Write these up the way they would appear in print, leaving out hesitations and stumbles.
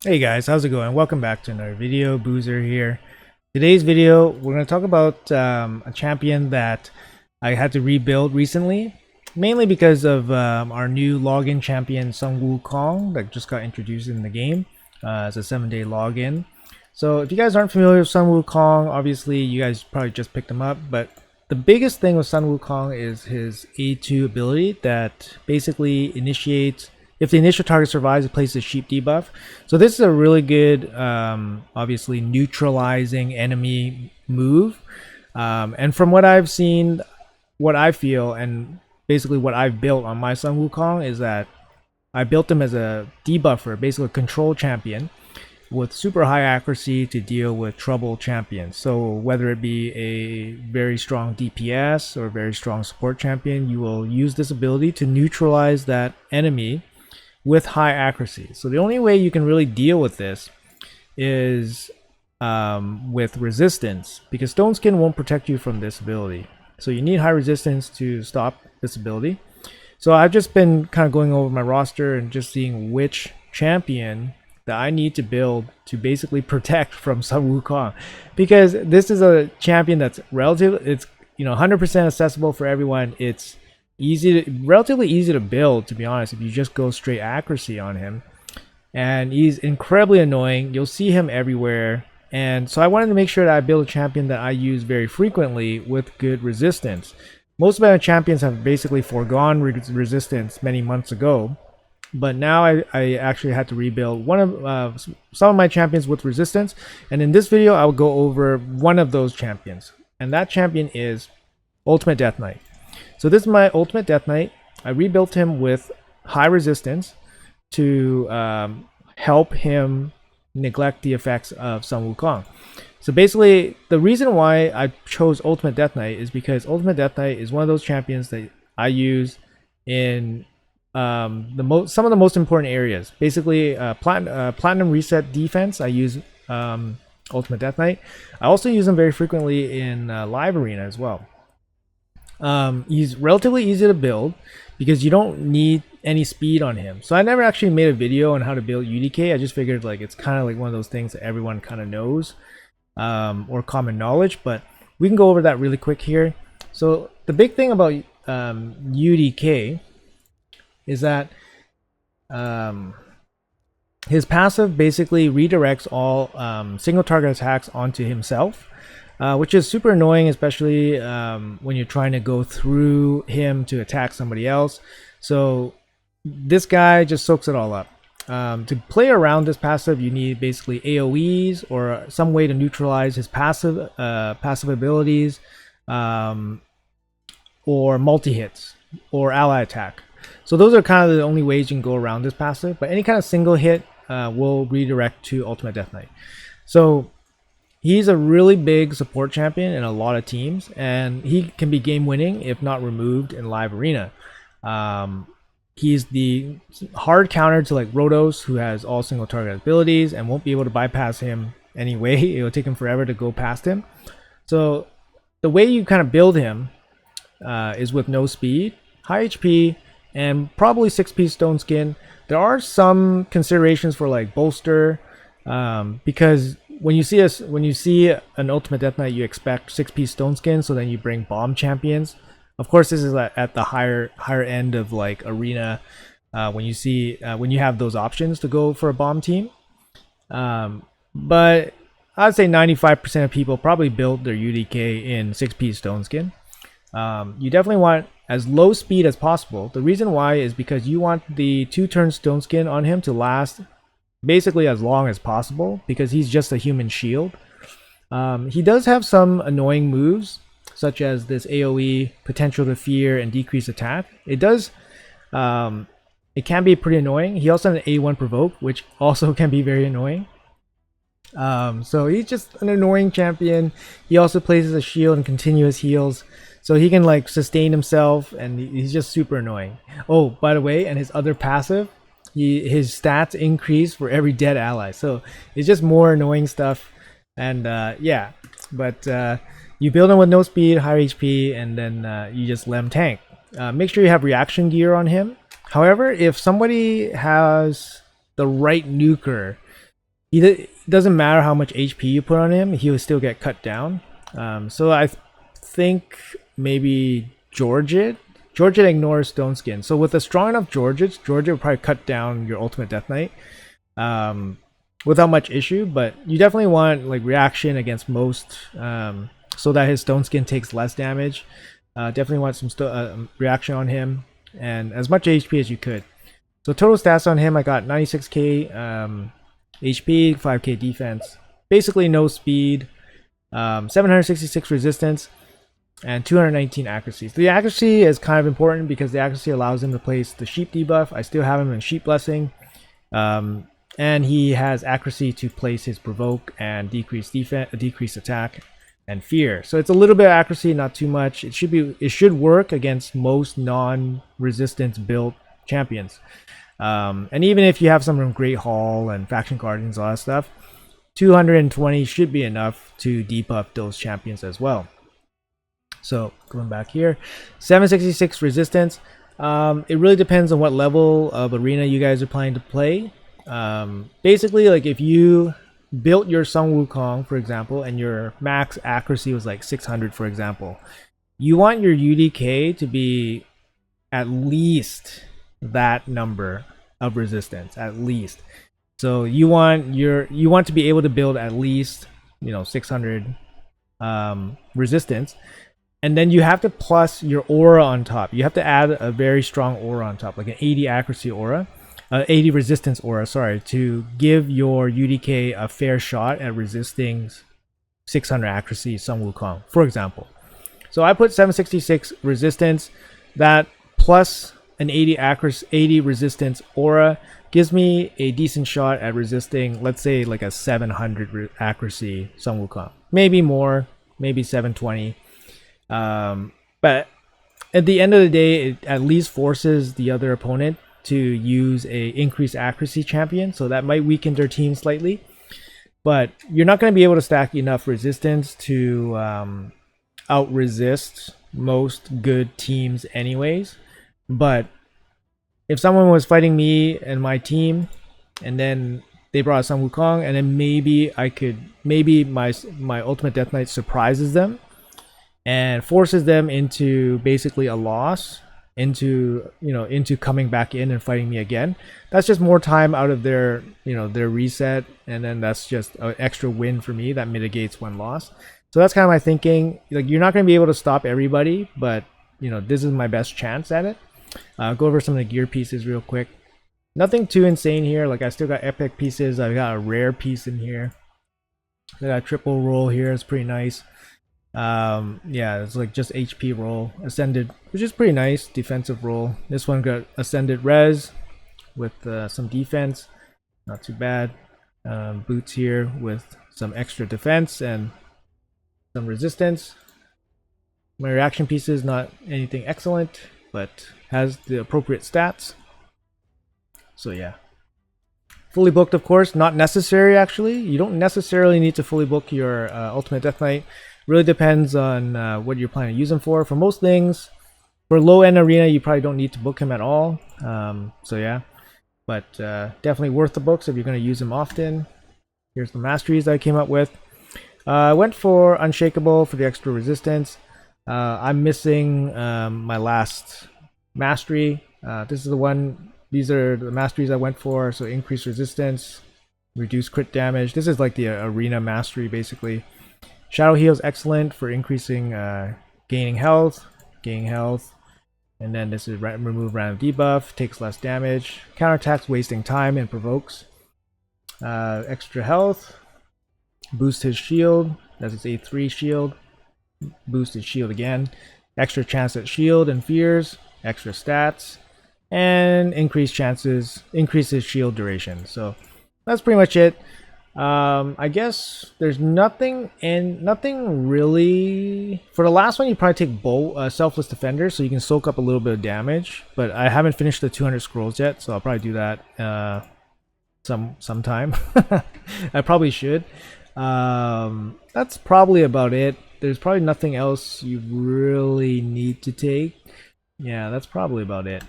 Hey guys, how's it going? Welcome back to another video. Boozer here. Today's video, we're going to talk about a champion that I had to rebuild recently, mainly because of our new login champion, Sun Wukong, that just got introduced in the game as a 7-day login. So if you guys aren't familiar with Sun Wukong, obviously you guys probably just picked him up, but the biggest thing with Sun Wukong is his A2 ability that basically initiates if the initial target survives, it places a sheep debuff. So this is a really good, obviously neutralizing enemy move. And from what I've seen, what I feel, and basically what I've built on my Sun Wukong is that I built him as a debuffer, basically a control champion with super high accuracy to deal with trouble champions. So whether it be a very strong DPS or a very strong support champion, you will use this ability to neutralize that enemy with high accuracy. So the only way you can really deal with this is with resistance, because Stone Skin won't protect you from this ability. So you need high resistance to stop this ability. So I've just been kind of going over my roster and just seeing which champion that I need to build to basically protect from Sun Wukong, because this is a champion that's it's 100% accessible for everyone. It's relatively easy to build, to be honest, if you just go straight accuracy on him. And he's incredibly annoying. You'll see him everywhere. And so I wanted to make sure that I build a champion that I use very frequently with good resistance. Most of my champions have basically foregone resistance many months ago, but now I actually had to rebuild one of some of my champions with resistance. And in this video, I will go over one of those champions, and that champion is Ultimate Death Knight. So this is my Ultimate Death Knight. I rebuilt him with high resistance to help him neglect the effects of Sun Wukong. So basically, the reason why I chose Ultimate Death Knight is because Ultimate Death Knight is one of those champions that I use in some of the most important areas. Basically, platinum reset defense, I use Ultimate Death Knight. I also use him very frequently in live arena as well. He's relatively easy to build because you don't need any speed on him. So I never actually made a video on how to build UDK. I just figured like it's kind of like one of those things that everyone kind of knows, or common knowledge, but we can go over that really quick here. So the big thing about UDK is that his passive basically redirects all single target attacks onto himself. Which is super annoying, especially when you're trying to go through him to attack somebody else. So this guy just soaks it all up. To play around this passive, you need basically AoEs or some way to neutralize his passive abilities, or multi-hits or ally attack. So those are kind of the only ways you can go around this passive, but any kind of single hit will redirect to Ultimate Death Knight. So he's a really big support champion in a lot of teams, and he can be game winning if not removed in live arena. He's the hard counter to like Rotos, who has all single target abilities and won't be able to bypass him anyway. It will take him forever to go past him. So the way you kind of build him is with no speed, high HP, and probably 6-piece stone skin. There are some considerations for like bolster, because when you see an Ultimate Death Knight, you expect 6-piece stone skin, so then you bring bomb champions. Of course, this is at the higher end of like arena, when you have those options to go for a bomb team. But I'd say 95% of people probably build their UDK in 6-piece stone skin. You definitely want as low speed as possible. The reason why is because you want the 2-turn stone skin on him to last basically as long as possible, because he's just a human shield. He does have some annoying moves, such as this AoE, potential to fear, and decrease attack. It can be pretty annoying. He also has an A1 provoke, which also can be very annoying. So he's just an annoying champion. He also plays as a shield and continuous heals, so he can like sustain himself, and he's just super annoying. Oh, by the way, and his other passive, his stats increase for every dead ally, so it's just more annoying stuff. And yeah, but you build him with no speed, high HP, and then you just let him tank. Make sure you have reaction gear on him. However, if somebody has the right nuker, It doesn't matter how much HP you put on him, he will still get cut down. So I think maybe Georgit ignores Stone Skin. So with a strong enough Georgit will probably cut down your ultimate Death Knight without much issue. But you definitely want like reaction against most, so that his Stone Skin takes less damage. Definitely want some reaction on him and as much HP as you could. So total stats on him, I got 96k HP, 5k defense, basically no speed, 766 resistance, and 219 accuracy. So the accuracy is kind of important because the accuracy allows him to place the sheep debuff. I still have him in sheep blessing, and he has accuracy to place his provoke and decrease defense, decrease attack, and fear. So it's a little bit of accuracy, not too much. It should work against most non-resistance built champions. And even if you have some from Great Hall and Faction Guardians, all that stuff, 220 should be enough to debuff those champions as well. So going back here, 766 resistance. It really depends on what level of arena you guys are planning to play. Basically, like if you built your Sun Wukong, for example, and your max accuracy was like 600, for example, you want your UDK to be at least that number of resistance, at least. So you want to be able to build at least 600 resistance, and then you have to plus your aura on top. You have to add a very strong aura on top, like an 80 accuracy aura, 80 resistance aura, sorry, to give your UDK a fair shot at resisting 600 accuracy Sun Wukong, for example. So I put 766 resistance, that plus an 80 accuracy, 80 resistance aura gives me a decent shot at resisting, let's say like a 700 accuracy Sun Wukong, maybe more, maybe 720. But at the end of the day, it at least forces the other opponent to use a increased accuracy champion, so that might weaken their team slightly. But you're not going to be able to stack enough resistance to out resist most good teams anyways. But if someone was fighting me and my team, and then they brought Sun Wukong, and then maybe my ultimate Death Knight surprises them and forces them into basically a loss, into coming back in and fighting me again. That's just more time out of their reset, and then that's just an extra win for me that mitigates one loss. So that's kind of my thinking. Like, you're not going to be able to stop everybody, but this is my best chance at it. Go over some of the gear pieces real quick. Nothing too insane here. Like, I still got epic pieces. I got a rare piece in here. I got a triple roll here. It's pretty nice. Yeah, it's like just HP roll. Ascended, which is pretty nice. Defensive roll. This one got ascended res with some defense. Not too bad. Boots here with some extra defense and some resistance. My reaction piece is not anything excellent, but has the appropriate stats. So yeah, fully booked, of course, not necessary. Actually, you don't necessarily need to fully book your ultimate Death Knight. Really depends on what you're planning to use him for. For most things, for low end arena, you probably don't need to book him at all. So yeah, but definitely worth the books if you're going to use him often. Here's the masteries that I came up with. I went for Unshakable for the extra resistance. I'm missing my last mastery. This is the one. These are the masteries I went for. So increased resistance, reduce crit damage. This is like the arena mastery basically. Shadow Heal is excellent for increasing gaining health, and then this is remove random debuff, takes less damage, counterattacks wasting time and provokes. Extra health, boost his shield, that's his A3 shield, boost his shield again, extra chance at shield and fears, extra stats, and increases shield duration. So that's pretty much it. I guess there's nothing really. For the last one, you probably take Selfless Defender, so you can soak up a little bit of damage. But I haven't finished the 200 scrolls yet, so I'll probably do that sometime. I probably should. That's probably about it. There's probably nothing else you really need to take. Yeah, that's probably about it.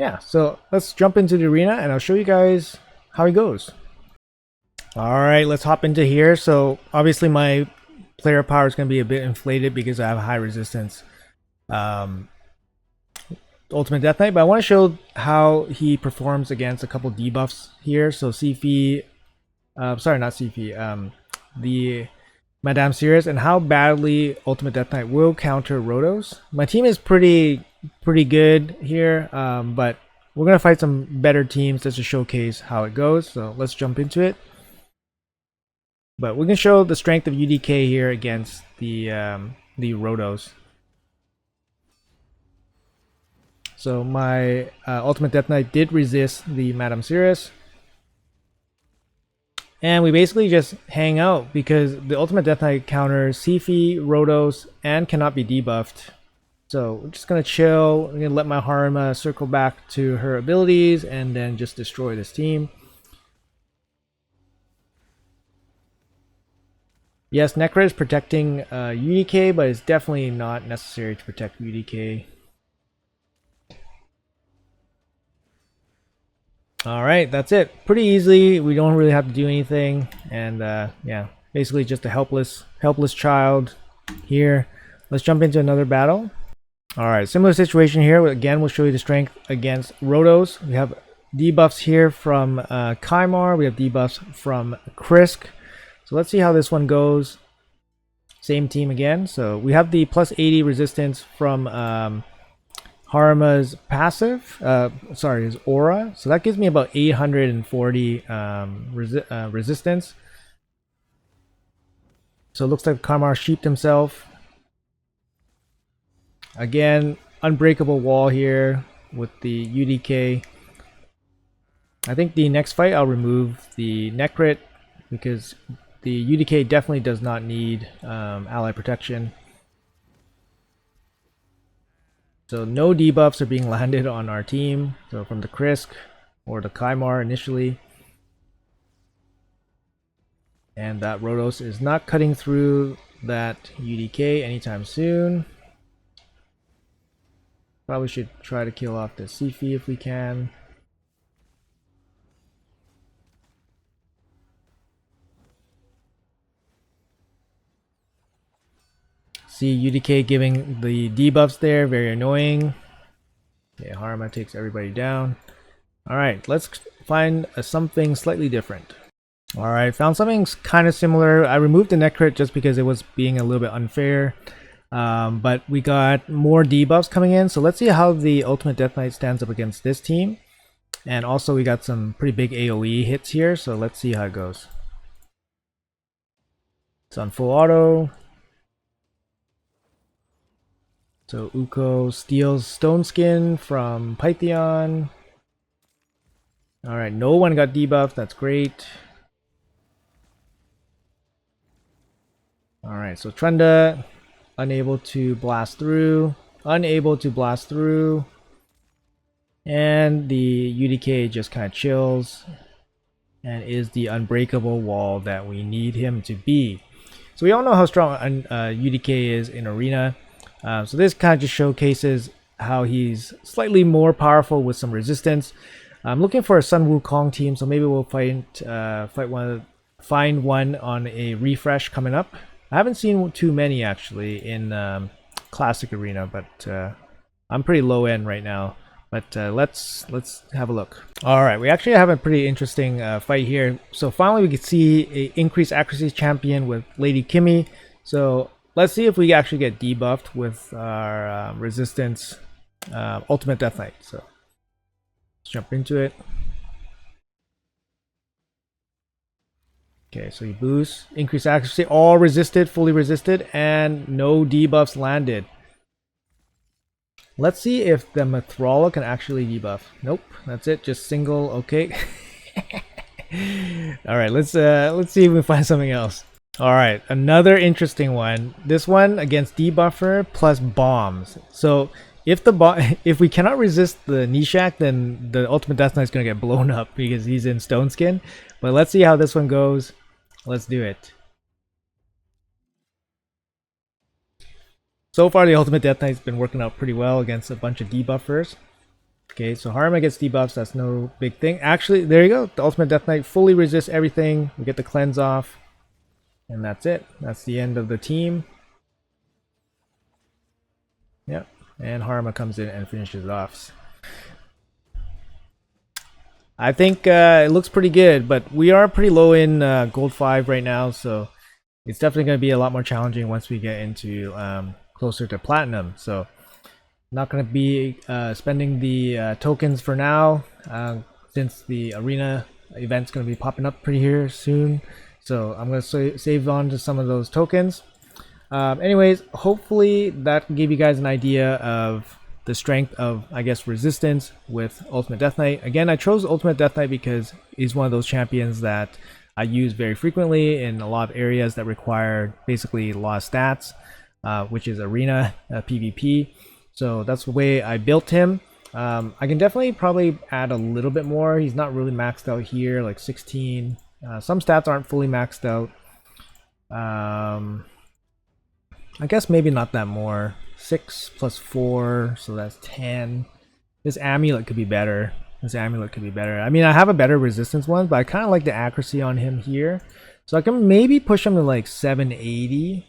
Yeah, so let's jump into the arena, and I'll show you guys how it goes. All right, let's hop into here. So obviously my player power is going to be a bit inflated because I have high resistance um, Ultimate Death Knight, but I want to show how he performs against a couple debuffs here. So Sifi, sorry, not Sifi, the Madame Sirius, and how badly Ultimate Death Knight will counter Rotos. My team is pretty good here, but we're gonna fight some better teams just to showcase how it goes. So let's jump into it. But we can show the strength of UDK here against the Rotos. So my Ultimate Death Knight did resist the Madame Sirius. And we basically just hang out because the Ultimate Death Knight counters Sifi, Rotos, and cannot be debuffed. So we're just going to chill. I'm going to let my Harima circle back to her abilities and then just destroy this team. Yes, Necra is protecting UDK, but it's definitely not necessary to protect UDK. Alright, that's it. Pretty easy. We don't really have to do anything. And yeah, basically just a helpless child here. Let's jump into another battle. Alright, similar situation here. Again, we'll show you the strength against Rotos. We have debuffs here from Kymar. We have debuffs from Krisk. So let's see how this one goes. Same team again. So we have the plus 80 resistance from Harima's passive, sorry, his aura. So that gives me about 840 resistance. So it looks like Kymar sheeped himself. Again, unbreakable wall here with the UDK. I think the next fight I'll remove the Necrit because the UDK definitely does not need ally protection. So no debuffs are being landed on our team. So from the Krisk or the Kymar initially. And that Rotos is not cutting through that UDK anytime soon. Probably should try to kill off the Sifi if we can. See UDK giving the debuffs there, very annoying. Okay, Harima takes everybody down. Alright, let's find something slightly different. Alright, found something kind of similar. I removed the Necrit just because it was being a little bit unfair. But we got more debuffs coming in, so let's see how the Ultimate Death Knight stands up against this team. And also we got some pretty big AoE hits here, so let's see how it goes. It's on full auto. So Uko steals Stone Skin from Pythion. Alright, no one got debuffed, that's great. Alright, so Trunda, unable to blast through. Unable to blast through. And the UDK just kind of chills and is the unbreakable wall that we need him to be. So we all know how strong UDK is in Arena. So this kind of just showcases how he's slightly more powerful with some resistance. I'm looking for a Sun Wukong team, so maybe we'll find one on a refresh coming up. I haven't seen too many actually in Classic Arena, but I'm pretty low end right now. But let's have a look. All right, we actually have a pretty interesting fight here. So finally, we can see a increased accuracy champion with Lady Kimmy. So let's see if we actually get debuffed with our resistance Ultimate Death Knight. So let's jump into it. Okay, so you boost, increase accuracy, all resisted, fully resisted, and no debuffs landed. Let's see if the Mithrala can actually debuff. Nope, that's it, just single, okay. Alright, let's see if we find something else. Alright, another interesting one. This one against debuffer plus bombs. So if we cannot resist the Nishak, then the Ultimate Death Knight is gonna get blown up because he's in Stone Skin. But let's see how this one goes. Let's do it. So far, the Ultimate Death Knight's been working out pretty well against a bunch of debuffers. Okay, so Harma gets debuffs. That's no big thing. Actually, there you go. The Ultimate Death Knight fully resists everything. We get the cleanse off. And that's it. That's the end of the team. Yep. And Harma comes in and finishes it off. I think it looks pretty good, but we are pretty low in gold 5 right now, so it's definitely going to be a lot more challenging once we get into closer to platinum. So not going to be spending the tokens for now, since the arena event's going to be popping up pretty here soon. So I'm going to save on to some of those tokens. Anyways, hopefully that gave you guys an idea of the strength of, I guess, resistance with Ultimate Death Knight. Again, I chose Ultimate Death Knight because he's one of those champions that I use very frequently in a lot of areas that require basically a lot of stats, which is arena PvP. So that's the way I built him. I can definitely probably add a little bit more. He's not really maxed out here, like 16. Some stats aren't fully maxed out. I guess maybe not that more. 6 plus 4, so that's 10. This amulet could be better. I mean, I have a better resistance one, but I kind of like the accuracy on him here. So I can maybe push him to like 780.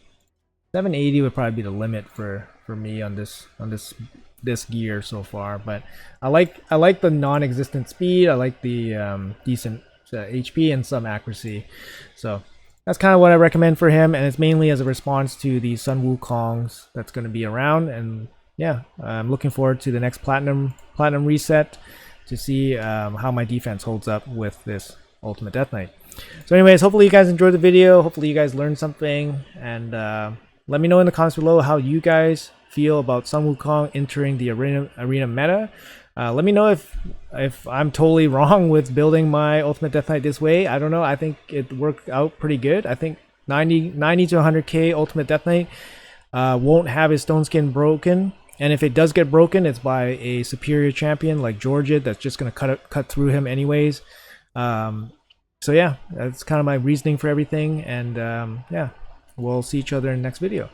780 would probably be the limit for me on this gear so far. But I like the non-existent speed. I like the decent HP and some accuracy. So that's kind of what I recommend for him, and it's mainly as a response to the Sun Wukongs that's going to be around. And yeah, I'm looking forward to the next platinum reset to see how my defense holds up with this Ultimate Death Knight. So anyways, hopefully you guys enjoyed the video. Hopefully you guys learned something, and let me know in the comments below how you guys feel about Sun Wukong entering the arena meta. Let me know if I'm totally wrong with building my Ultimate Death Knight this way. I don't know. I think it worked out pretty good. I think 90 to 100k Ultimate Death Knight won't have his stone skin broken. And if it does get broken, it's by a superior champion like Georgia that's just going to cut through him anyways. So yeah, that's kind of my reasoning for everything. And yeah, we'll see each other in the next video.